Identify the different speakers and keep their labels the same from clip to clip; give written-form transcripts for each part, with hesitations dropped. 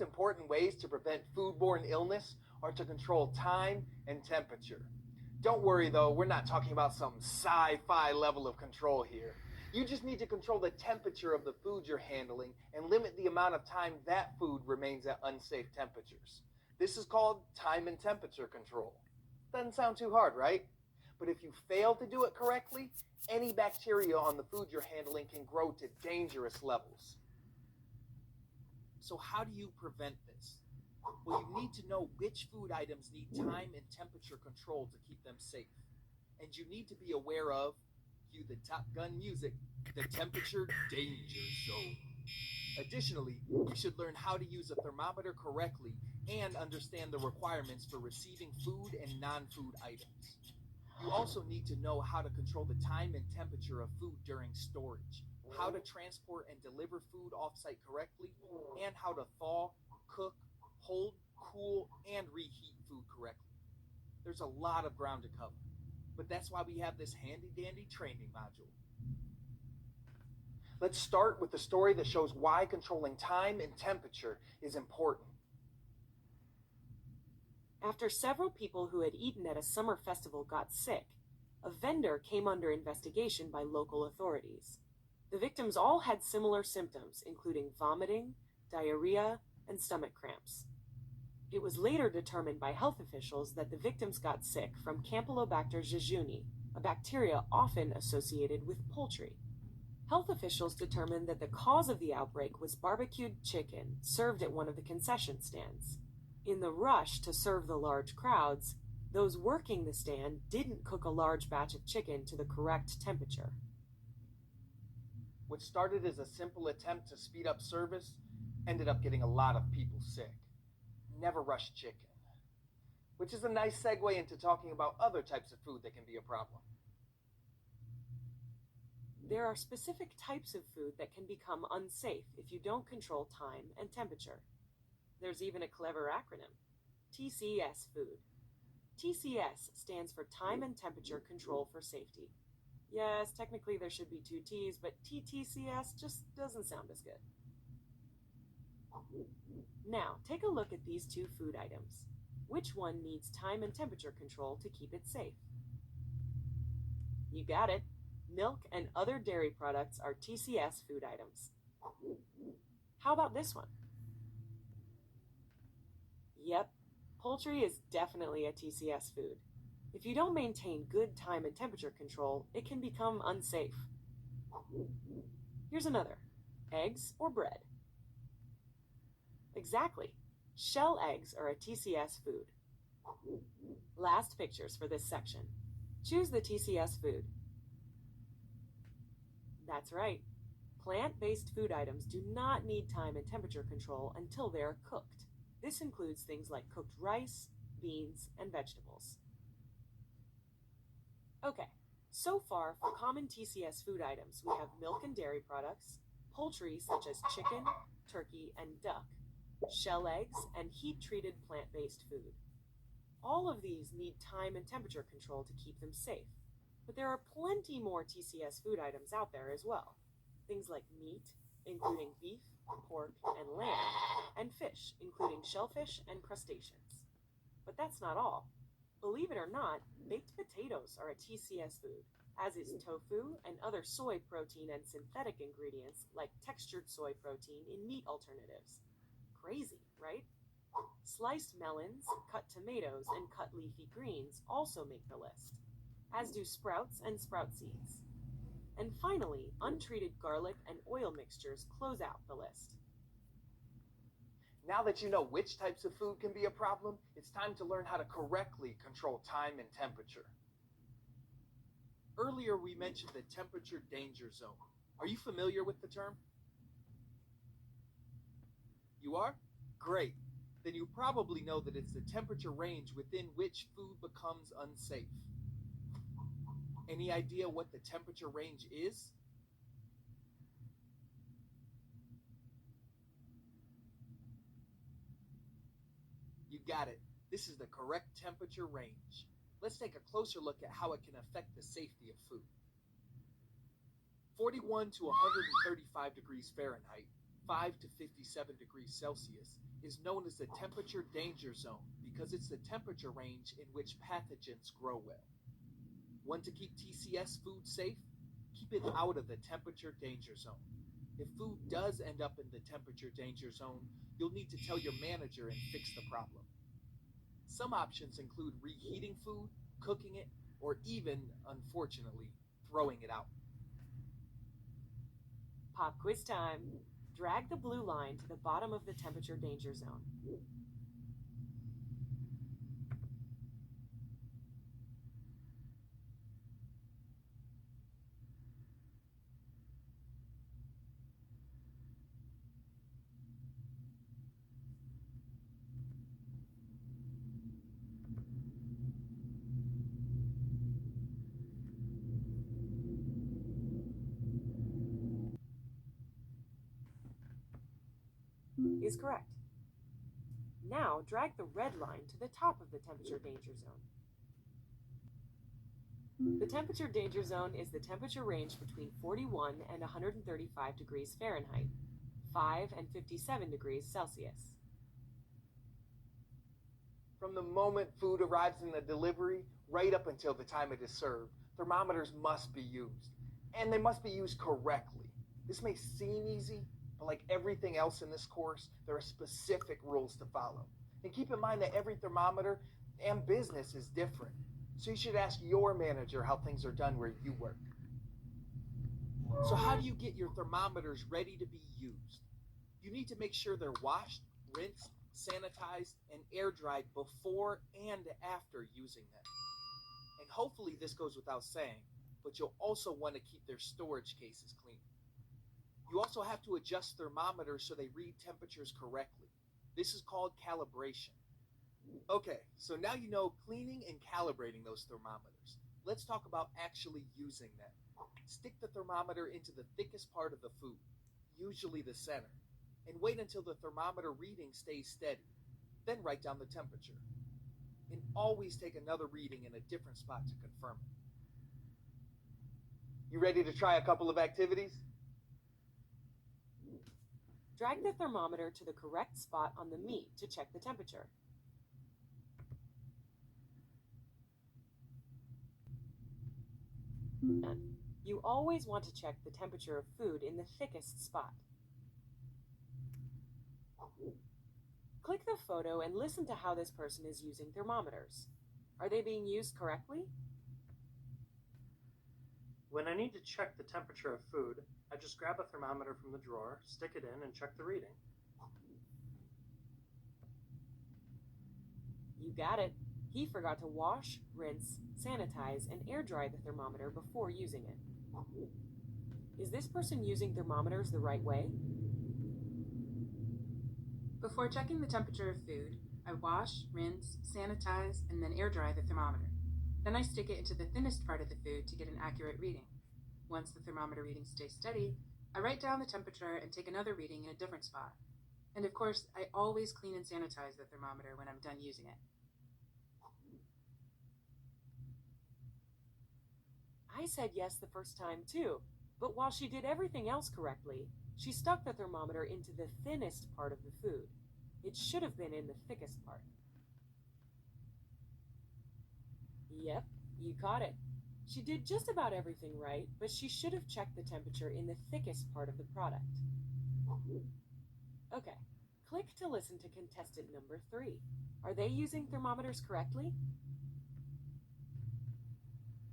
Speaker 1: important ways to prevent foodborne illness are to control time and temperature. Don't worry though, we're not talking about some sci-fi level of control here. You just need to control the temperature of the food you're handling and limit the amount of time that food remains at unsafe temperatures. This is called time and temperature control. Doesn't sound too hard, right? But if you fail to do it correctly, any bacteria on the food you're handling can grow to dangerous levels. So how do you prevent this? Well, you need to know which food items need time and temperature control to keep them safe. And you need to be aware of, cue the Top Gun music, the temperature danger zone. Additionally, you should learn how to use a thermometer correctly and understand the requirements for receiving food and non-food items. You also need to know how to control the time and temperature of food during storage, how to transport and deliver food off-site correctly, and how to thaw, cook, hold, cool, and reheat food correctly. There's a lot of ground to cover, but that's why we have this handy-dandy training module. Let's start with the story that shows why controlling time and temperature is important.
Speaker 2: After several people who had eaten at a summer festival got sick, a vendor came under investigation by local authorities. The victims all had similar symptoms, including vomiting, diarrhea, and stomach cramps. It was later determined by health officials that the victims got sick from Campylobacter jejuni, a bacteria often associated with poultry. Health officials determined that the cause of the outbreak was barbecued chicken served at one of the concession stands. In the rush to serve the large crowds, those working the stand didn't cook a large batch of chicken to the correct temperature.
Speaker 1: What started as a simple attempt to speed up service ended up getting a lot of people sick. Never rush chicken. Which is a nice segue into talking about other types of food that can be a problem.
Speaker 2: There are specific types of food that can become unsafe if you don't control time and temperature. There's even a clever acronym, TCS food. TCS stands for Time and Temperature Control for Safety. Yes, technically there should be two T's, but TTCS just doesn't sound as good. Now, take a look at these two food items. Which one needs time and temperature control to keep it safe? You got it. Milk and other dairy products are TCS food items. How about this one? Yep, poultry is definitely a TCS food. If you don't maintain good time and temperature control, it can become unsafe. Here's another. Eggs or bread? Exactly. Shell eggs are a TCS food. Last pictures for this section. Choose the TCS food. That's right. Plant-based food items do not need time and temperature control until they are cooked. This includes things like cooked rice, beans, and vegetables. Okay, so far for common TCS food items, we have milk and dairy products, poultry such as chicken, turkey, and duck, shell eggs, and heat-treated plant-based food. All of these need time and temperature control to keep them safe, but there are plenty more TCS food items out there as well. Things like meat, including beef, pork, and lamb, and fish, including shellfish and crustaceans. But that's not all. Believe it or not, baked potatoes are a TCS food, as is tofu and other soy protein and synthetic ingredients like textured soy protein in meat alternatives. Crazy, right? Sliced melons, cut tomatoes, and cut leafy greens also make the list, as do sprouts and sprout seeds. And finally, untreated garlic and oil mixtures close out the list.
Speaker 1: Now that you know which types of food can be a problem, it's time to learn how to correctly control time and temperature. Earlier we mentioned the temperature danger zone. Are you familiar with the term? You are? Great. Then you probably know that it's the temperature range within which food becomes unsafe. Any idea what the temperature range is? You got it. This is the correct temperature range. Let's take a closer look at how it can affect the safety of food. 41 to 135 degrees Fahrenheit, 5 to 57 degrees Celsius is known as the temperature danger zone because it's the temperature range in which pathogens grow well. Want to keep TCS food safe? Keep it out of the temperature danger zone. If food does end up in the temperature danger zone, you'll need to tell your manager and fix the problem. Some options include reheating food, cooking it, or even, unfortunately, throwing it out.
Speaker 2: Pop quiz time. Drag the blue line to the bottom of the temperature danger zone. Is correct. Now drag the red line to the top of the temperature danger zone. The temperature danger zone is the temperature range between 41 and 135 degrees Fahrenheit, 5 and 57 degrees Celsius.
Speaker 1: From the moment food arrives in the delivery, right up until the time it is served, thermometers must be used. And they must be used correctly. This may seem easy, but like everything else in this course, there are specific rules to follow. And keep in mind that every thermometer and business is different. So you should ask your manager how things are done where you work. So how do you get your thermometers ready to be used? You need to make sure they're washed, rinsed, sanitized, and air dried before and after using them. And hopefully this goes without saying, but you'll also want to keep their storage cases clean. You also have to adjust thermometers so they read temperatures correctly. This is called calibration. Okay, so now you know cleaning and calibrating those thermometers. Let's talk about actually using them. Stick the thermometer into the thickest part of the food, usually the center, and wait until the thermometer reading stays steady. Then write down the temperature. And always take another reading in a different spot to confirm it. You ready to try a couple of activities?
Speaker 2: Drag the thermometer to the correct spot on the meat to check the temperature. You always want to check the temperature of food in the thickest spot. Click the photo and listen to how this person is using thermometers. Are they being used correctly?
Speaker 3: When I need to check the temperature of food, I just grab a thermometer from the drawer, stick it in, and check the reading.
Speaker 2: You got it. He forgot to wash, rinse, sanitize, and air dry the thermometer before using it. Is this person using thermometers the right way?
Speaker 4: Before checking the temperature of food, I wash, rinse, sanitize, and then air dry the thermometer. Then I stick it into the thinnest part of the food to get an accurate reading. Once the thermometer reading stays steady, I write down the temperature and take another reading in a different spot. And of course, I always clean and sanitize the thermometer when I'm done using it.
Speaker 2: I said yes the first time too, but while she did everything else correctly, she stuck the thermometer into the thinnest part of the food. It should have been in the thickest part. Yep, you caught it. She did just about everything right, but she should have checked the temperature in the thickest part of the product. Okay, click to listen to contestant number 3. Are they using thermometers correctly?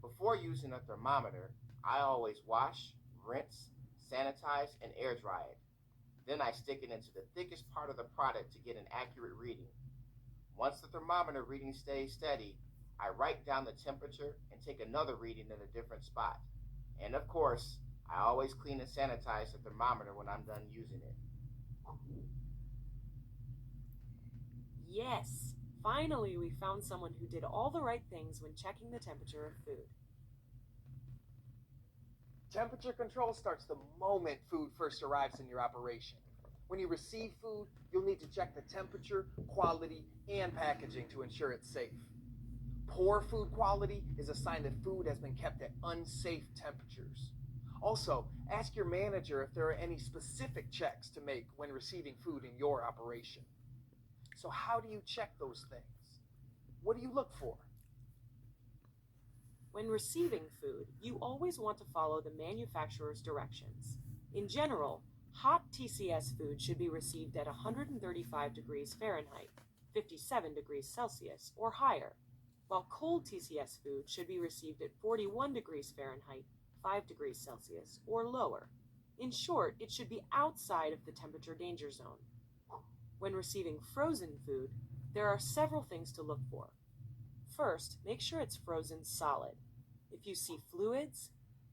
Speaker 5: Before using a thermometer, I always wash, rinse, sanitize, and air dry it. Then I stick it into the thickest part of the product to get an accurate reading. Once the thermometer reading stays steady, I write down the temperature and take another reading in a different spot. And of course, I always clean and sanitize the thermometer when I'm done using it.
Speaker 2: Yes! Finally, we found someone who did all the right things when checking the temperature of food.
Speaker 1: Temperature control starts the moment food first arrives in your operation. When you receive food, you'll need to check the temperature, quality, and packaging to ensure it's safe. Poor food quality is a sign that food has been kept at unsafe temperatures. Also, ask your manager if there are any specific checks to make when receiving food in your operation. So how do you check those things? What do you look for?
Speaker 2: When receiving food, you always want to follow the manufacturer's directions. In general, hot TCS food should be received at 135 degrees Fahrenheit, 57 degrees Celsius, or higher, while cold TCS food should be received at 41 degrees Fahrenheit, 5 degrees Celsius, or lower. In short, it should be outside of the temperature danger zone. When receiving frozen food, there are several things to look for. First, make sure it's frozen solid. If you see fluids,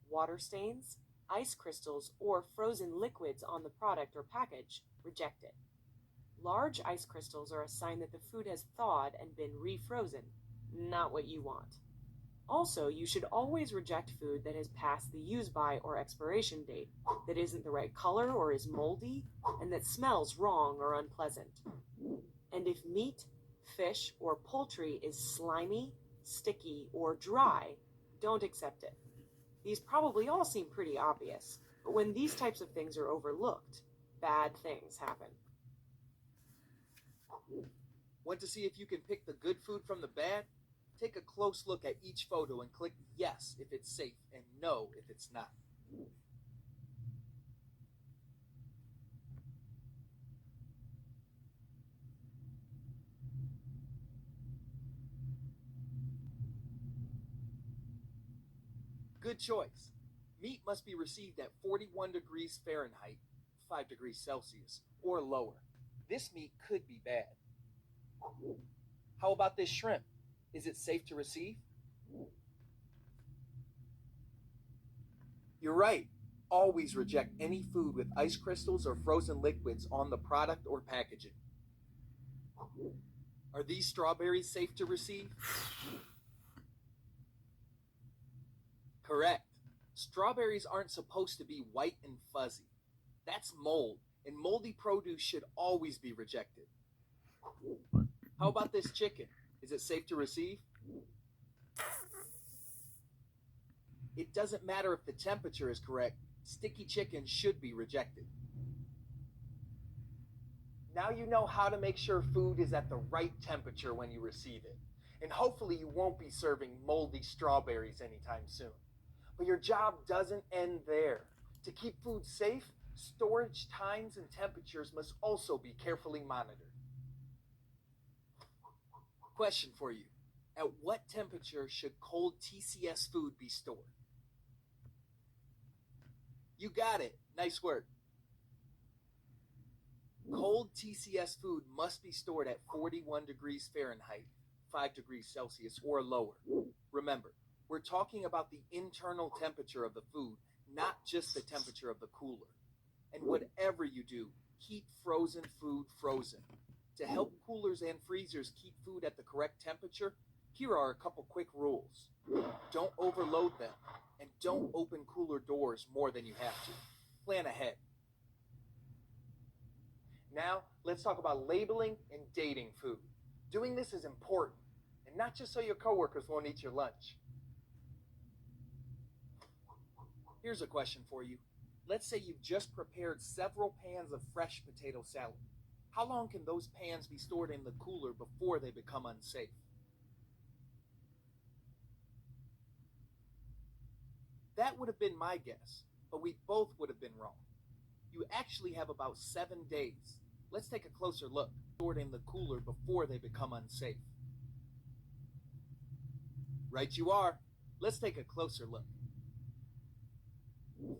Speaker 2: water stains, ice crystals, or frozen liquids on the product or package, reject it. Large ice crystals are a sign that the food has thawed and been refrozen, not what you want. Also, you should always reject food that has passed the use-by or expiration date, that isn't the right color or is moldy, and that smells wrong or unpleasant. And if meat, fish, or poultry is slimy, sticky, or dry, don't accept it. These probably all seem pretty obvious, but when these types of things are overlooked, bad things happen.
Speaker 1: Want to see if you can pick the good food from the bad? Take a close look at each photo and click yes if it's safe and no if it's not. Good choice. Meat must be received at 41 degrees Fahrenheit, 5 degrees Celsius, or lower. This meat could be bad. How about this shrimp? Is it safe to receive? You're right. Always reject any food with ice crystals or frozen liquids on the product or packaging. Are these strawberries safe to receive? Correct. Strawberries aren't supposed to be white and fuzzy. That's mold, and moldy produce should always be rejected. How about this chicken? Is it safe to receive? It doesn't matter if the temperature is correct. Sticky chicken should be rejected. Now you know how to make sure food is at the right temperature when you receive it. And hopefully you won't be serving moldy strawberries anytime soon. But your job doesn't end there. To keep food safe, storage times and temperatures must also be carefully monitored. Question for you. At what temperature should cold TCS food be stored? You got it. Nice work. Cold TCS food must be stored at 41 degrees Fahrenheit, 5 degrees Celsius, or lower. Remember, we're talking about the internal temperature of the food, not just the temperature of the cooler. And whatever you do, keep frozen food frozen. To help coolers and freezers keep food at the correct temperature, here are a couple quick rules. Don't overload them, and don't open cooler doors more than you have to. Plan ahead. Now, let's talk about labeling and dating food. Doing this is important, and not just so your coworkers won't eat your lunch. Here's a question for you. Let's say you've just prepared several pans of fresh potato salad. How long can those pans be stored in the cooler before they become unsafe? That would have been my guess, but we both would have been wrong. You actually have about 7 days. Let's take a closer look. Stored in the cooler before they become unsafe. Right you are. Let's take a closer look.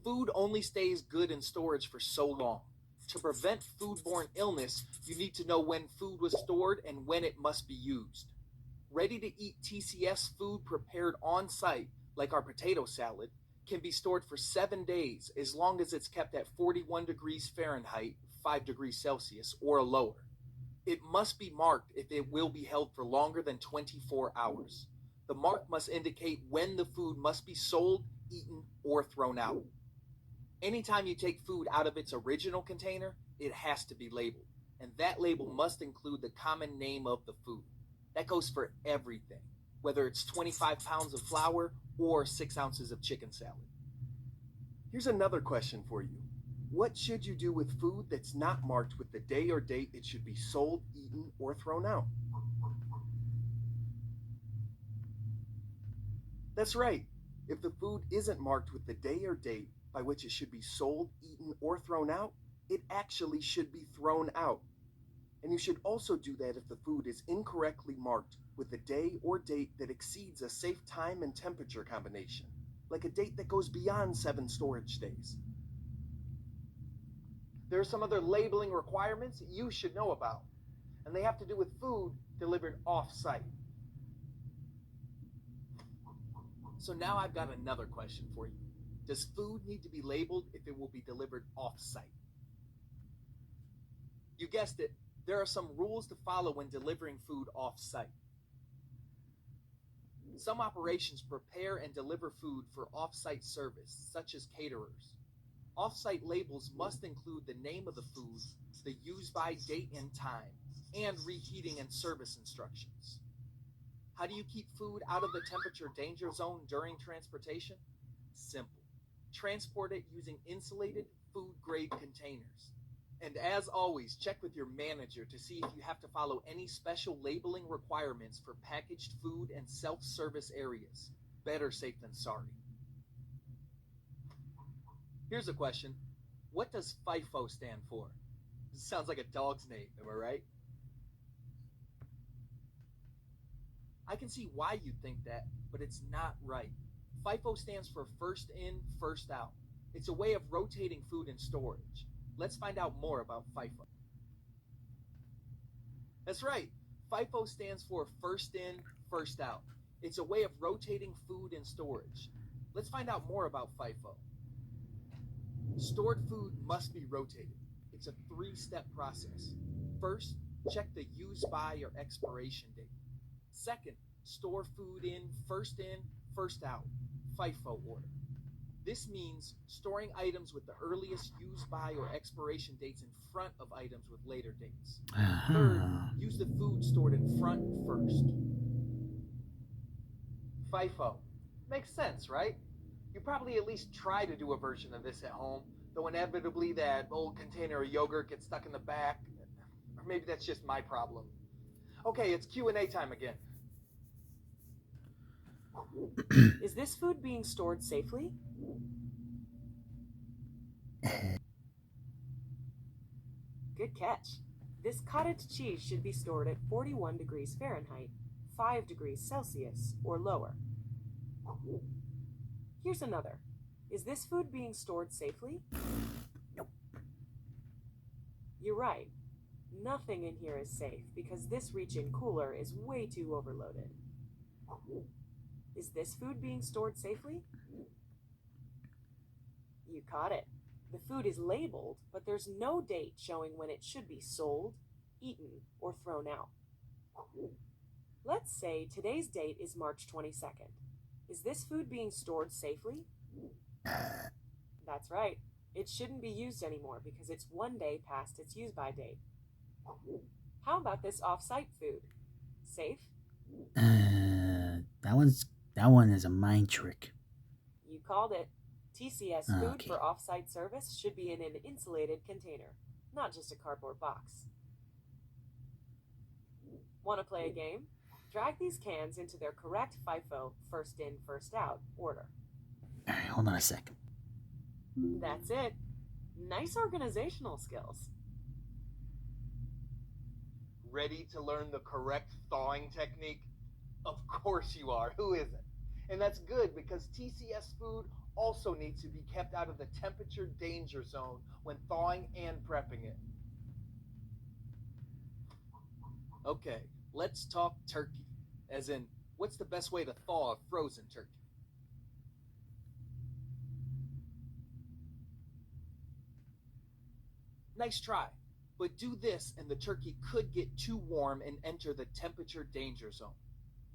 Speaker 1: Food only stays good in storage for so long. To prevent foodborne illness, you need to know when food was stored and when it must be used. Ready-to-eat TCS food prepared on-site, like our potato salad, can be stored for 7 days as long as it's kept at 41 degrees Fahrenheit, 5 degrees Celsius, or lower. It must be marked if it will be held for longer than 24 hours. The mark must indicate when the food must be sold, eaten, or thrown out. Anytime you take food out of its original container, it has to be labeled. And that label must include the common name of the food. That goes for everything, whether it's 25 pounds of flour or 6 ounces of chicken salad. Here's another question for you. What should you do with food that's not marked with the day or date it should be sold, eaten, or thrown out? That's right. If the food isn't marked with the day or date by which it should be sold, eaten, or thrown out, it actually should be thrown out. And you should also do that if the food is incorrectly marked with a day or date that exceeds a safe time and temperature combination, like a date that goes beyond 7 storage days. There are some other labeling requirements you should know about, and they have to do with food delivered off-site. So now I've got another question for you. Does food need to be labeled if it will be delivered off-site? You guessed it, there are some rules to follow when delivering food off-site. Some operations prepare and deliver food for off-site service, such as caterers. Off-site labels must include the name of the food, the use-by date and time, and reheating and service instructions. How do you keep food out of the temperature danger zone during transportation? Simple. Transport it using insulated food-grade containers. And as always, check with your manager to see if you have to follow any special labeling requirements for packaged food and self-service areas. Better safe than sorry. Here's a question. What does FIFO stand for? Sounds like a dog's name, am I right? I can see why you'd think that, but it's not right. FIFO stands for first in, first out. It's a way of rotating food in storage. Let's find out more about FIFO. That's right. FIFO stands for first in, first out. It's a way of rotating food in storage. Let's find out more about FIFO. Stored food must be rotated. It's a 3-step process. First, check the use by or expiration date. Second, store food in, first out, FIFO order. This means storing items with the earliest use by or expiration dates in front of items with later dates. Third, use the food stored in front first. FIFO. Makes sense, right? You probably at least try to do a version of this at home, though inevitably that old container of yogurt gets stuck in the back. Or maybe that's just my problem. Okay, it's Q&A time again.
Speaker 2: Is this food being stored safely? Good catch. This cottage cheese should be stored at 41 degrees Fahrenheit, 5 degrees Celsius, or lower. Here's another. Is this food being stored safely?
Speaker 6: Nope.
Speaker 2: You're right. Nothing in here is safe because this reach-in cooler is way too overloaded. Is this food being stored safely? You caught it. The food is labeled, but there's no date showing when it should be sold, eaten, or thrown out. Let's say today's date is March 22nd. Is this food being stored safely? That's right. It shouldn't be used anymore because it's 1 day past its use-by date. How about this off-site food? Safe?
Speaker 6: That one is a mind trick.
Speaker 2: You called it. TCS food
Speaker 6: Okay.
Speaker 2: for off-site service should be in an insulated container, not just a cardboard box. Want to play a game? Drag these cans into their correct FIFO, first in, first out order.
Speaker 6: All right, hold on a second.
Speaker 2: That's it. Nice organizational skills.
Speaker 1: Ready to learn the correct thawing technique? Of course you are. Who isn't? And that's good because TCS food also needs to be kept out of the temperature danger zone when thawing and prepping it. Okay, let's talk turkey. As in, what's the best way to thaw a frozen turkey? Nice try. But do this and the turkey could get too warm and enter the temperature danger zone.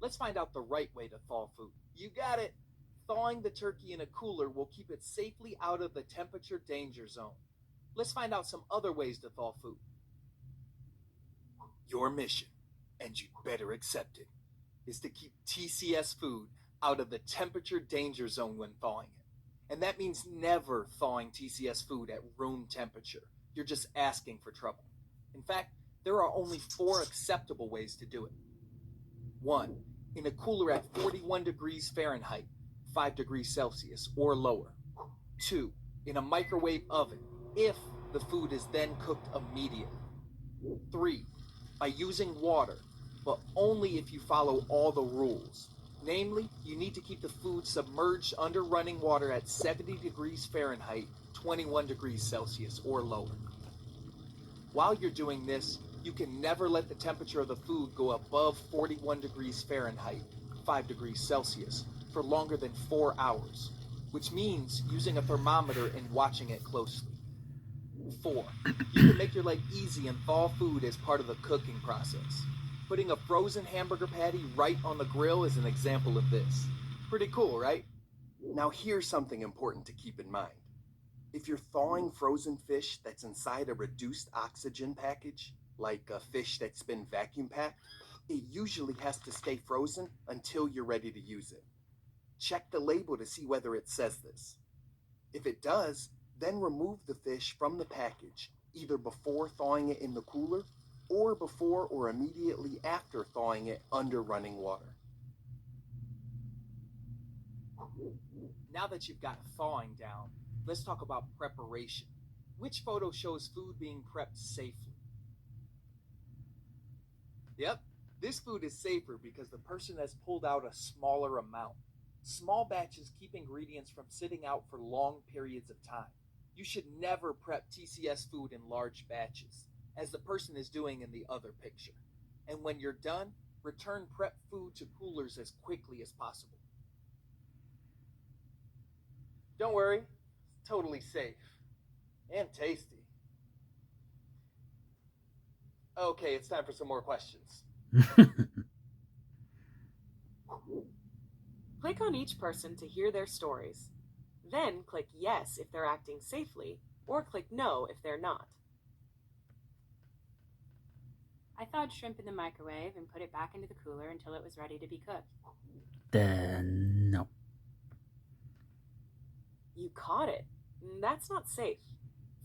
Speaker 1: Let's find out the right way to thaw food. You got it. Thawing the turkey in a cooler will keep it safely out of the temperature danger zone. Let's find out some other ways to thaw food. Your mission, and you'd better accept it, is to keep TCS food out of the temperature danger zone when thawing it. And that means never thawing TCS food at room temperature. You're just asking for trouble. In fact, there are only 4 acceptable ways to do it. 1. In a cooler at 41 degrees Fahrenheit, 5 degrees Celsius, or lower. 2. In a microwave oven, if the food is then cooked immediately. 3. By using water, but only if you follow all the rules. Namely, you need to keep the food submerged under running water at 70 degrees Fahrenheit, 21 degrees Celsius, or lower. While you're doing this, you can never let the temperature of the food go above 41 degrees Fahrenheit, 5 degrees Celsius, for longer than 4 hours, which means using a thermometer and watching it closely. 4. You can make your life easy and thaw food as part of the cooking process. Putting a frozen hamburger patty right on the grill is an example of this. Pretty cool, right? Now here's something important to keep in mind. If you're thawing frozen fish that's inside a reduced oxygen package, like a fish that's been vacuum packed, it usually has to stay frozen until you're ready to use it. Check the label to see whether it says this. If it does, then remove the fish from the package, either before thawing it in the cooler or before or immediately after thawing it under running water. Now that you've got thawing down, let's talk about preparation. Which photo shows food being prepped safely? Yep, this food is safer because the person has pulled out a smaller amount. Small batches keep ingredients from sitting out for long periods of time. You should never prep TCS food in large batches, as the person is doing in the other picture. And when you're done, return prep food to coolers as quickly as possible. Don't worry, it's totally safe. And tasty. Okay, it's time for some more questions.
Speaker 2: Click on each person to hear their stories. Then click yes if they're acting safely, or click no if they're not.
Speaker 7: I thawed shrimp in the microwave and put it back into the cooler until it was ready to be cooked.
Speaker 6: No.
Speaker 2: You caught it. That's not safe.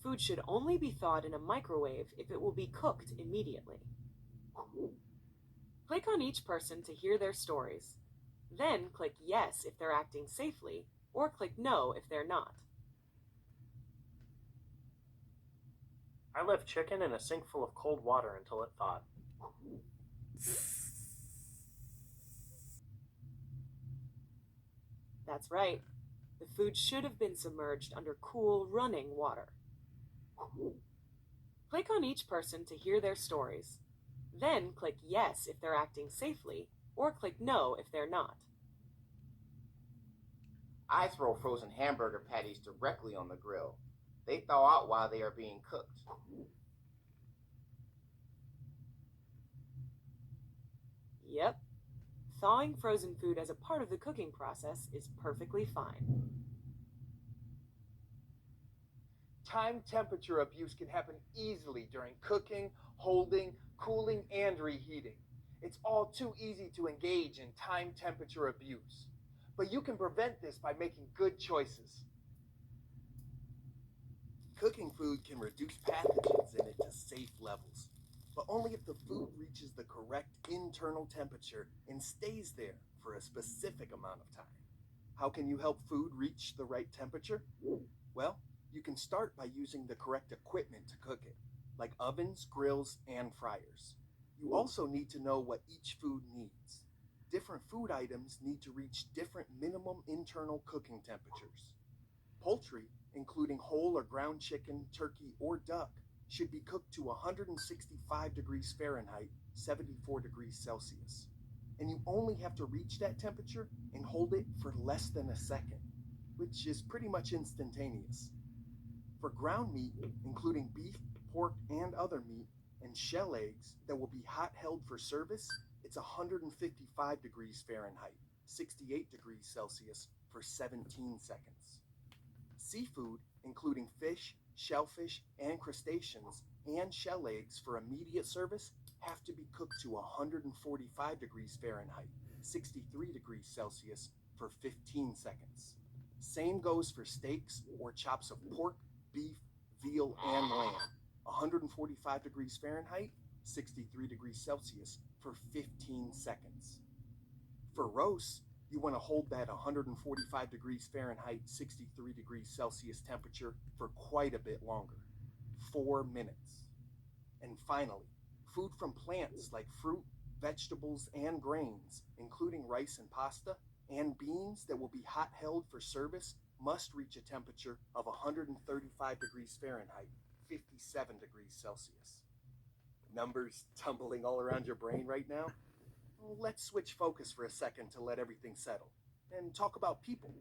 Speaker 2: Food should only be thawed in a microwave if it will be cooked immediately. Click on each person to hear their stories. Then click yes if they're acting safely, or click no if they're not.
Speaker 3: I left chicken in a sink full of cold water until it thawed.
Speaker 2: That's right. The food should have been submerged under cool, running water. Click on each person to hear their stories. Then click yes if they're acting safely, or click no if they're not.
Speaker 5: I throw frozen hamburger patties directly on the grill. They thaw out while they are being cooked.
Speaker 2: Yep. Thawing frozen food as a part of the cooking process is perfectly fine.
Speaker 1: Time temperature abuse can happen easily during cooking, holding, cooling, and reheating. It's all too easy to engage in time temperature abuse. But you can prevent this by making good choices. Cooking food can reduce pathogens in it to safe levels, but only if the food reaches the correct internal temperature and stays there for a specific amount of time. How can you help food reach the right temperature? Well, you can start by using the correct equipment to cook it, like ovens, grills, and fryers. You also need to know what each food needs. Different food items need to reach different minimum internal cooking temperatures. Poultry, including whole or ground chicken, turkey, or duck, should be cooked to 165 degrees Fahrenheit, 74 degrees Celsius. And you only have to reach that temperature and hold it for less than a second, which is pretty much instantaneous. For ground meat, including beef, pork, and other meat, and shell eggs that will be hot held for service, it's 155 degrees Fahrenheit, 68 degrees Celsius for 17 seconds. Seafood, including fish, shellfish, and crustaceans, and shell eggs for immediate service, have to be cooked to 145 degrees Fahrenheit, 63 degrees Celsius for 15 seconds. Same goes for steaks or chops of pork, beef, veal, and lamb. 145 degrees Fahrenheit, 63 degrees Celsius for 15 seconds. For roasts, you want to hold that 145 degrees Fahrenheit, 63 degrees Celsius temperature for quite a bit longer, 4 minutes. And finally, food from plants like fruit, vegetables, and grains, including rice and pasta, and beans that will be hot held for service must reach a temperature of 135 degrees Fahrenheit, 57 degrees Celsius. Numbers tumbling all around your brain right now? Well, let's switch focus for a second to let everything settle and talk about people.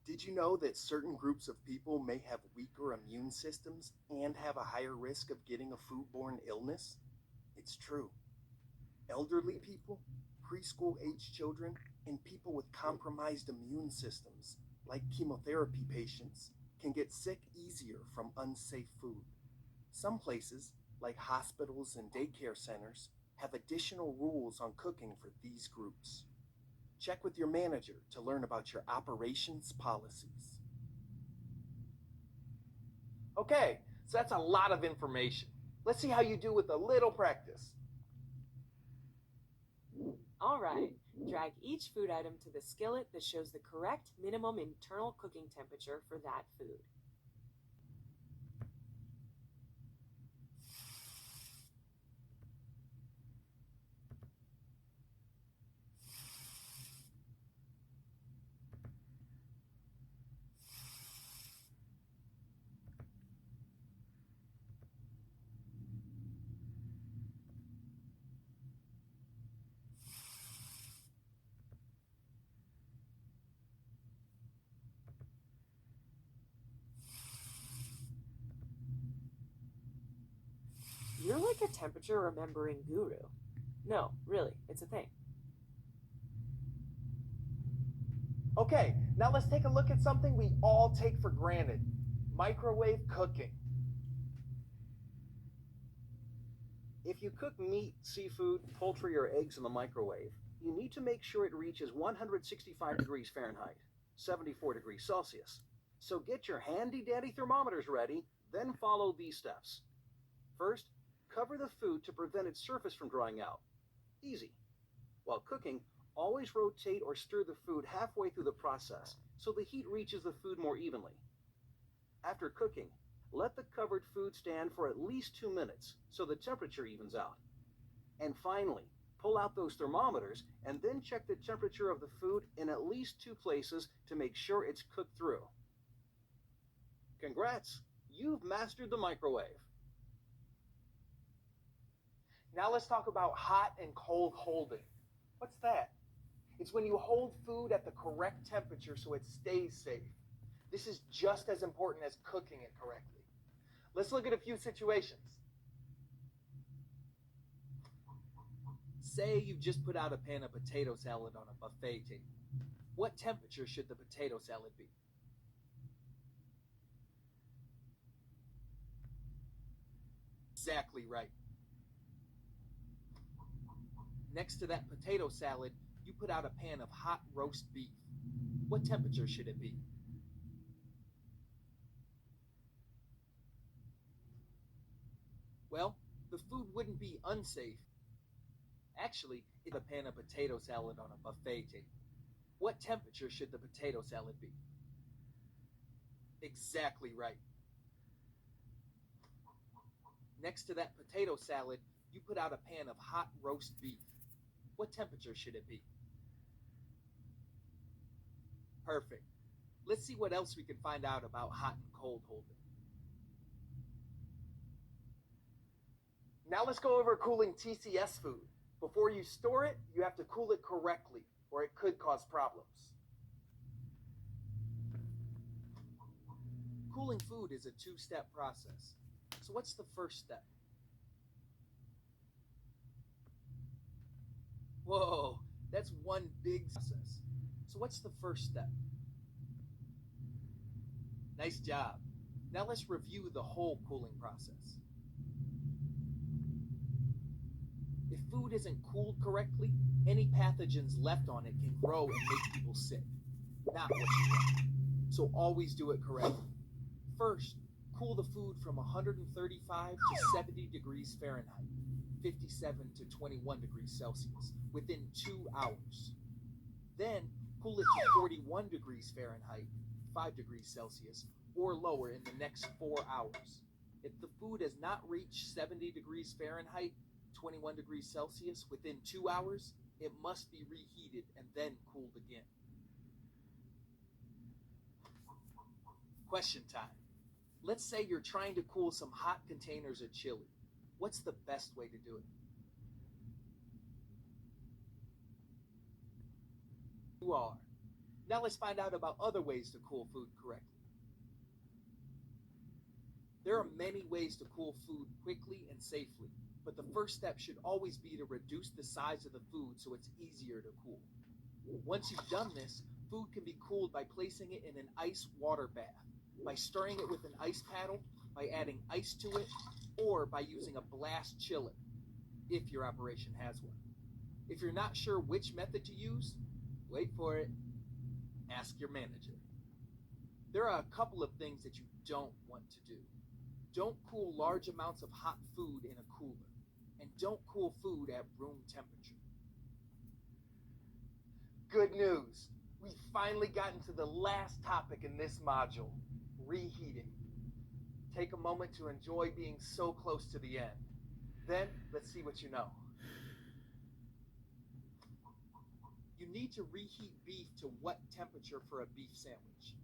Speaker 1: Did you know that certain groups of people may have weaker immune systems and have a higher risk of getting a foodborne illness? It's true. Elderly people, preschool-age children, and people with compromised immune systems, like chemotherapy patients, can get sick easier from unsafe food. Some places, like hospitals and daycare centers, have additional rules on cooking for these groups. Check with your manager to learn about your operations policies. Okay, so that's a lot of information. Let's see how you do with a little practice.
Speaker 2: All right, drag each food item to the skillet that shows the correct minimum internal cooking temperature for that food. You're like a temperature remembering guru. No, really, it's a thing.
Speaker 1: Okay, now let's take a look at something we all take for granted: microwave cooking.
Speaker 8: If you cook meat, seafood, poultry, or eggs in the microwave, you need to make sure it reaches 165 degrees Fahrenheit, 74 degrees Celsius. So get your handy-dandy thermometers ready, then follow these steps. First, cover the food to prevent its surface from drying out. Easy. While cooking, always rotate or stir the food halfway through the process so the heat reaches the food more evenly. After cooking, let the covered food stand for at least 2 minutes so the temperature evens out. And finally, pull out those thermometers and then check the temperature of the food in at least 2 places to make sure it's cooked through. Congrats! You've mastered the microwave.
Speaker 1: Now let's talk about hot and cold holding. What's that? It's when you hold food at the correct temperature so it stays safe. This is just as important as cooking it correctly. Let's look at a few situations. Say you've just put out a pan of potato salad on a buffet table. What temperature should the potato salad be? Exactly right. Next to that potato salad, you put out a pan of hot roast beef. What temperature should it be? Well, the food wouldn't be unsafe. Actually, it's a pan of potato salad on a buffet table. What temperature should the potato salad be? Exactly right. Next to that potato salad, you put out a pan of hot roast beef. What temperature should it be? Perfect. Let's see what else we can find out about hot and cold holding. Now let's go over cooling TCS food. Before you store it, you have to cool it correctly, or it could cause problems. Cooling food is a 2-step process. So what's the first step? Whoa, that's one big process. So what's the first step? Nice job. Now let's review the whole cooling process. If food isn't cooled correctly, any pathogens left on it can grow and make people sick. Not what you want. so always do it correctly. First, cool the food from 135 to 70 degrees Fahrenheit, 57 to 21 degrees Celsius, within 2 hours. Then, cool it to 41 degrees Fahrenheit, 5 degrees Celsius, or lower in the next 4 hours. If the food has not reached 70 degrees Fahrenheit, 21 degrees Celsius, within 2 hours, it must be reheated and then cooled again. Question time. Let's say you're trying to cool some hot containers of chili. What's the best way to do it? You are. Now let's find out about other ways to cool food correctly. There are many ways to cool food quickly and safely, but the first step should always be to reduce the size of the food so it's easier to cool. Once you've done this, food can be cooled by placing it in an ice water bath, by stirring it with an ice paddle, by adding ice to it, or by using a blast chiller, if your operation has one. If you're not sure which method to use, wait for it. Ask your manager. There are a couple of things that you don't want to do. Don't cool large amounts of hot food in a cooler, and don't cool food at room temperature. Good news! We've finally gotten to the last topic in this module, reheating. Take a moment to enjoy being so close to the end. Then, let's see what you know. You need to reheat beef to what temperature for a beef sandwich?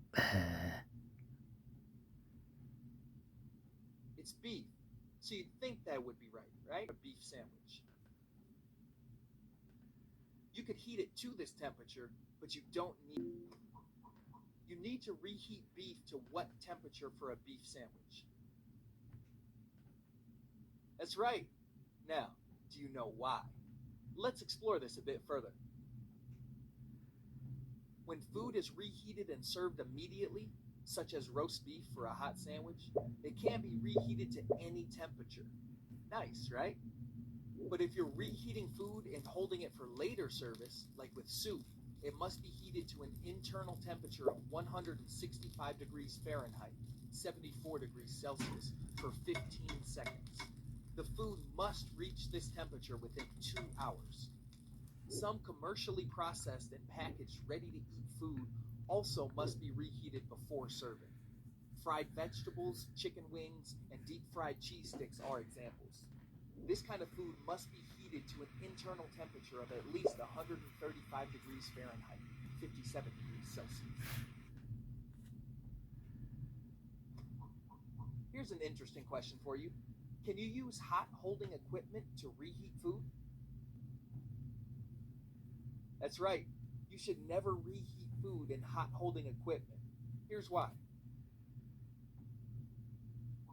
Speaker 1: It's beef, so you'd think that would be right? A beef sandwich. You could heat it to this temperature, but you don't need. You need to reheat beef to what temperature for a beef sandwich? That's right. Now, do you know why? Let's explore this a bit further. When food is reheated and served immediately, such as roast beef for a hot sandwich, it can be reheated to any temperature. Nice, right? But if you're reheating food and holding it for later service, like with soup, it must be heated to an internal temperature of 165 degrees Fahrenheit, 74 degrees Celsius, for 15 seconds. The food must reach this temperature within 2 hours. Some commercially processed and packaged ready-to-eat food also must be reheated before serving. Fried vegetables, chicken wings, and deep-fried cheese sticks are examples. This kind of food must be heated to an internal temperature of at least 135 degrees Fahrenheit, 57 degrees Celsius. Here's an interesting question for you. Can you use hot holding equipment to reheat food? That's right. You should never reheat food in hot holding equipment. Here's why.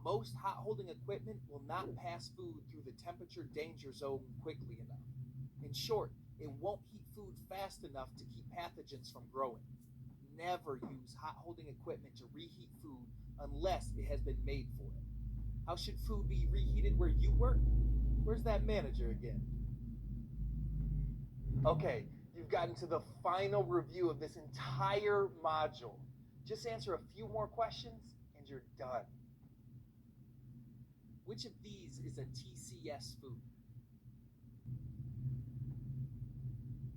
Speaker 1: Most hot holding equipment will not pass food through the temperature danger zone quickly enough. In short, it won't heat food fast enough to keep pathogens from growing. Never use hot holding equipment to reheat food unless it has been made for it. How should food be reheated where you work? Where's that manager again? Okay, you've gotten to the final review of this entire module. Just answer a few more questions and you're done. Which of these is a TCS food?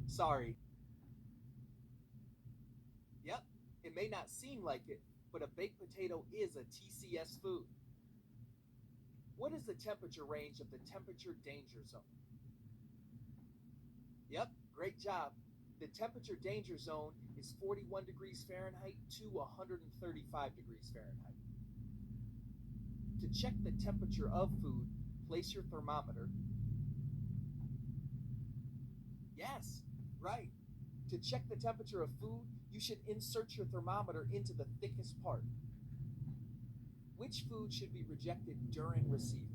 Speaker 1: Sorry. Yep, it may not seem like it, but a baked potato is a TCS food. What is the temperature range of the temperature danger zone? Yep, great job. The temperature danger zone is 41 degrees Fahrenheit to 135 degrees Fahrenheit. To check the temperature of food, place your thermometer. Yes, right. To check the temperature of food, you should insert your thermometer into the thickest part. Which food should be rejected during receiving?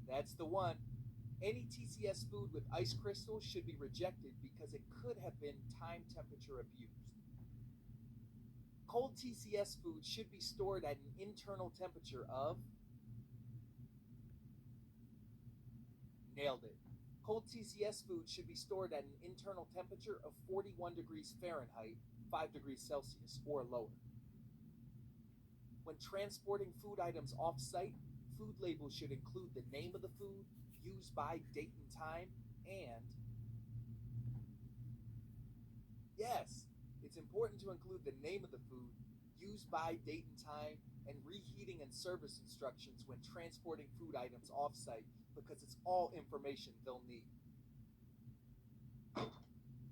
Speaker 1: That's the one. Any TCS food with ice crystals should be rejected because it could have been time temperature abused. Cold TCS food should be stored at an internal temperature of... Nailed it. Cold TCS food should be stored at an internal temperature of 41 degrees Fahrenheit, 5 degrees Celsius, or lower. When transporting food items off-site, food labels should include the name of the food, use by, date and time, and yes, it's important to include the name of the food, use by, date and time, and reheating and service instructions when transporting food items off-site because it's all information they'll need.